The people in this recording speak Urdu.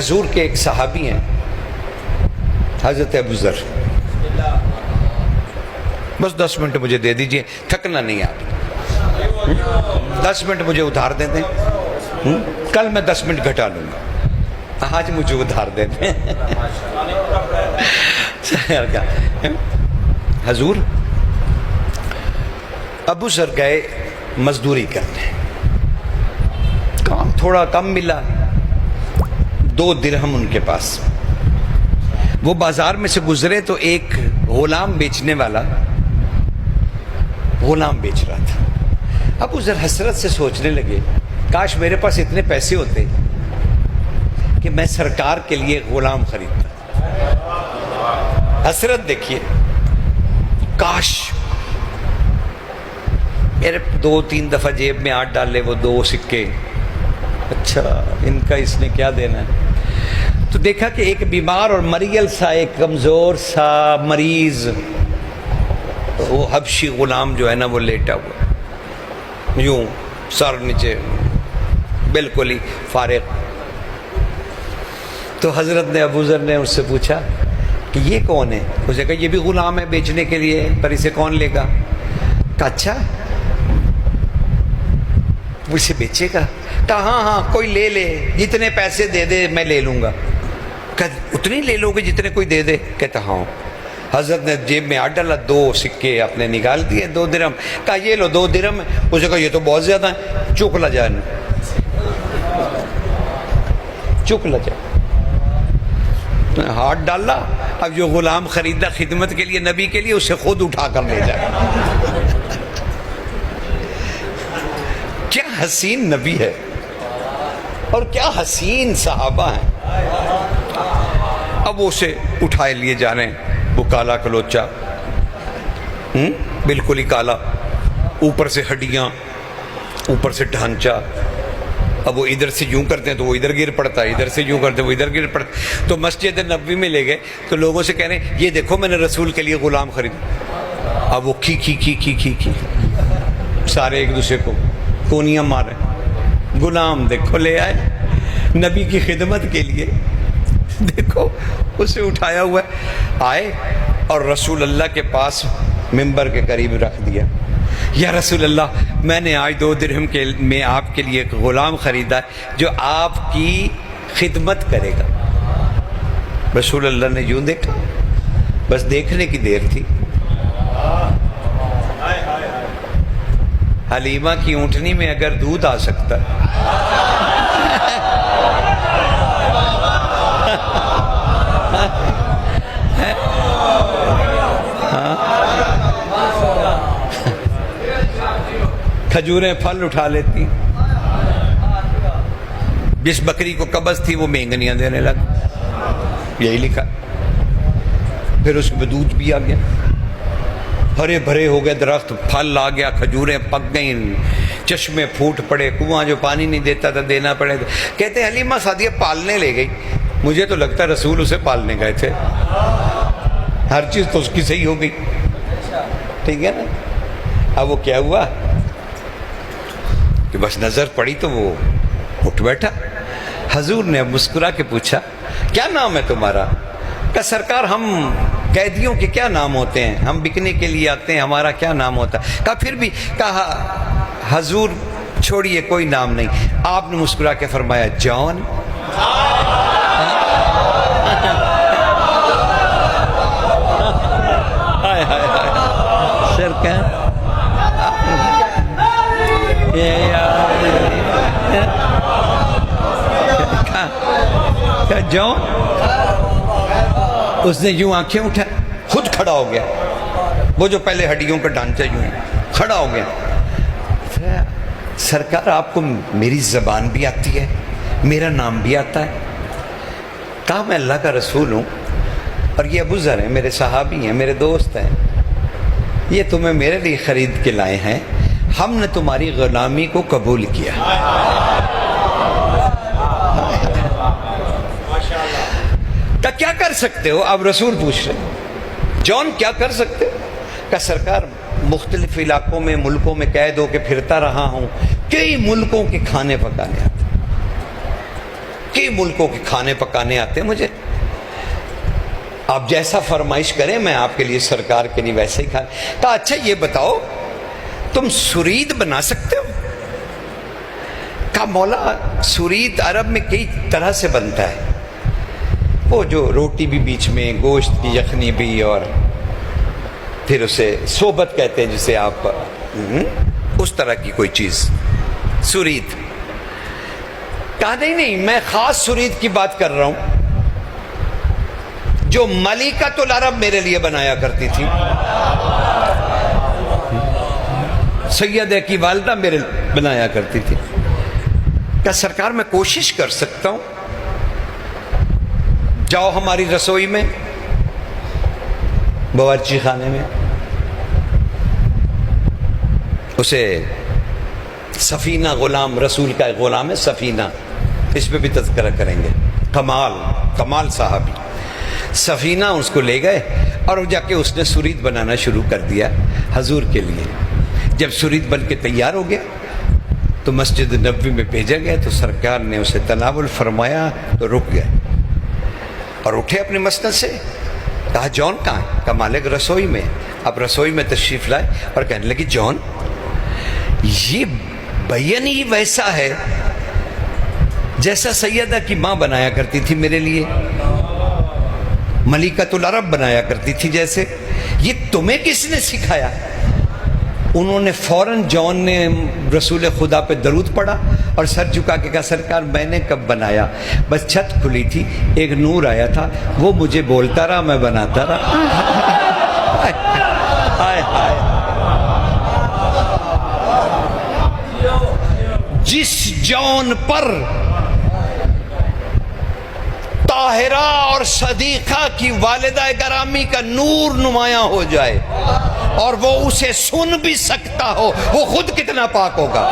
حضور کے ایک صحابی ہیں حضرت ابو ذر، بس 10 منٹ مجھے دے دیجئے، تھکنا نہیں آپ، 10 منٹ مجھے ادھار دے دیں، کل میں 10 منٹ گھٹا لوں گا، آج مجھے ادھار دے دیں۔ حضور ابو ذر گئے مزدوری کرنے، کام تھوڑا کم ملا، 2 درہم ان کے پاس، وہ بازار میں سے گزرے تو ایک غلام بیچنے والا غلام بیچ رہا تھا۔ ابو ذر حسرت سے سوچنے لگے کاش میرے پاس اتنے پیسے ہوتے کہ میں سرکار کے لیے غلام خریدتا۔ حسرت دیکھیے، کاش میرے 2-3 دفعہ جیب میں ہاتھ ڈال لے وہ 2 سکے، اچھا ان کا اس نے کیا دینا ہے؟ تو دیکھا کہ ایک بیمار اور مریل سا، ایک کمزور سا مریض، وہ حبشی غلام جو ہے نا وہ لیٹا ہوا، یوں سر نیچے بالکل ہی فارغ۔ تو حضرت نے ابو ذر نے اس سے پوچھا کہ یہ کون ہے؟ اسے کہا یہ بھی غلام ہے بیچنے کے لیے، پر اسے کون لے گا؟ کہا اچھا اسے بیچے گا؟ کہا ہاں ہاں کوئی لے لے، جتنے پیسے دے دے میں لے لوں گا۔ کہا اتنے لے لو گے جتنے کوئی دے دے؟ کہتا ہاں۔ حضرت نے جیب میں ہاتھ ڈالا، 2 سکے اپنے نکال دیے، 2 درہم، کہا یہ لو 2 درہم ہے۔ اسے کہا یہ تو بہت زیادہ ہے، چک لا جائے، چک لا جائے، ہاتھ ڈالا۔ اب جو غلام خریدا خدمت کے لیے نبی کے لیے، اسے خود اٹھا کر لے جائے۔ کیا حسین نبی ہے اور کیا حسین صحابہ ہیں۔ اب وہ اسے اٹھائے لیے جا رہے ہیں، وہ کالا کلوچا، بالکل ہی کالا، اوپر سے ہڈیاں، اوپر سے ڈھانچہ۔ اب وہ ادھر سے یوں کرتے ہیں تو وہ ادھر گر پڑتا ہے، ادھر سے یوں کرتے ہیں وہ ادھر گر پڑتا ہے۔ تو مسجد نبوی میں لے گئے تو لوگوں سے کہہ رہے ہیں یہ دیکھو میں نے رسول کے لیے غلام خرید۔ اب وہ کھی سارے ایک دوسرے کو کونیاں مارے، غلام دیکھو لے آئے نبی کی خدمت کے لیے، دیکھو اسے اٹھایا ہوا ہے۔ آئے اور رسول اللہ کے پاس ممبر کے قریب رکھ دیا، یا رسول اللہ میں نے آج 2 درہم میں آپ کے لیے ایک غلام خریدا ہے جو آپ کی خدمت کرے گا۔ رسول اللہ نے یوں دیکھا، بس دیکھنے کی دیر تھی، حلیمہ کی اونٹنی میں اگر دودھ آ سکتا کھجوریں پھل اٹھا لیتی، جس بکری کو قبض تھی وہ مینگنیاں دینے لگا، یہی لکھا۔ پھر اس میں دودھ بھی آ گیا، ہرے بھرے ہو گئے درخت، پھل آ گیا، کھجوریں پک گئیں، چشمے پھوٹ پڑے، کنواں جو پانی نہیں دیتا تھا دینا پڑے۔ کہتے ہیں حلیمہ سعدیہ پالنے لے گئی، مجھے تو لگتا ہے رسول اسے پالنے گئے تھے، ہر چیز تو اس کی صحیح ہو گئی، ٹھیک ہے نا۔ اب وہ کیا ہوا کہ بس نظر پڑی تو وہ اٹھ بیٹھا۔ حضور نے اب مسکرا کے پوچھا کیا نام ہے تمہارا؟ کہ سرکار ہم قیدیوں کے کیا نام ہوتے ہیں، ہم بکنے کے لیے آتے ہیں، ہمارا کیا نام ہوتا ہے؟ کہا پھر بھی، کہا حضور چھوڑیے کوئی نام نہیں۔ آپ نے مسکرا کے فرمایا جان۔ سرکار کیا جان؟ اس نے یوں آنکھیں اٹھا، خود کھڑا ہو گیا، وہ جو پہلے ہڈیوں کا ڈھانچہ یوں کھڑا ہو گیا۔ سرکار آپ کو میری زبان بھی آتی ہے، میرا نام بھی آتا ہے؟ کہا میں اللہ کا رسول ہوں اور یہ ابو ذر ہیں، میرے صحابی ہیں، میرے دوست ہیں، یہ تمہیں میرے لیے خرید کے لائے ہیں، ہم نے تمہاری غلامی کو قبول کیا۔ کیا کر سکتے ہو؟ اب رسول پوچھ رہے جان کیا کر سکتے ہو؟ کہ سرکار مختلف علاقوں میں ملکوں میں قید ہو کے پھرتا رہا ہوں، کئی ملکوں کے کھانے پکانے آتے، کئی ملکوں کے کھانے پکانے آتے ہیں مجھے، آپ جیسا فرمائش کریں میں آپ کے لیے سرکار کے لیے ویسے ہی کھا. کہا اچھا یہ بتاؤ تم سرید بنا سکتے ہو؟ کہا مولا سرید عرب میں کئی طرح سے بنتا ہے، وہ جو روٹی بھی بیچ میں، گوشت کی یخنی بھی، اور پھر اسے صحبت کہتے ہیں جسے آپ، اس طرح کی کوئی چیز سرید. کہا نہیں میں خاص سرید کی بات کر رہا ہوں جو ملکۃ العرب میرے لیے بنایا کرتی تھی، سیدہ کی والدہ میرے بنایا کرتی تھی. کیا سرکار میں کوشش کر سکتا ہوں؟ جاؤ ہماری رسوئی میں، باورچی خانے میں، اسے سفینہ، غلام رسول کا ایک غلام ہے سفینہ، اس پہ بھی تذکرہ کریں گے، کمال صحابی. سفینہ اس کو لے گئے اور جا کے اس نے سرید بنانا شروع کر دیا حضور کے لیے. جب سرید بن کے تیار ہو گیا تو مسجد نبوی میں بھیجا گیا، تو سرکار نے اسے تناول فرمایا تو رک گئے اور اٹھے اپنے مسند سے. کہا جون کہاں ہے؟ کہا مالک رسوئی میں. اب رسوئی میں تشریف لائے اور کہنے لگی جون یہ بیان ہی ویسا ہے جیسا سیدہ کی ماں بنایا کرتی تھی میرے لیے، ملکۃ العرب بنایا کرتی تھی جیسے. یہ تمہیں کس نے سکھایا؟ انہوں نے فوراً جون نے رسول خدا پہ درود پڑھا اور سر جھکا کے کہا سرکار میں نے کب بنایا، بس چھت کھلی تھی ایک نور آیا تھا وہ مجھے بولتا رہا میں بناتا رہا. جس جون پر طاہرہ اور صدیقہ کی والدہ گرامی کا نور نمایاں ہو جائے اور وہ اسے سن بھی سکتا ہو، وہ خود کتنا پاک ہوگا.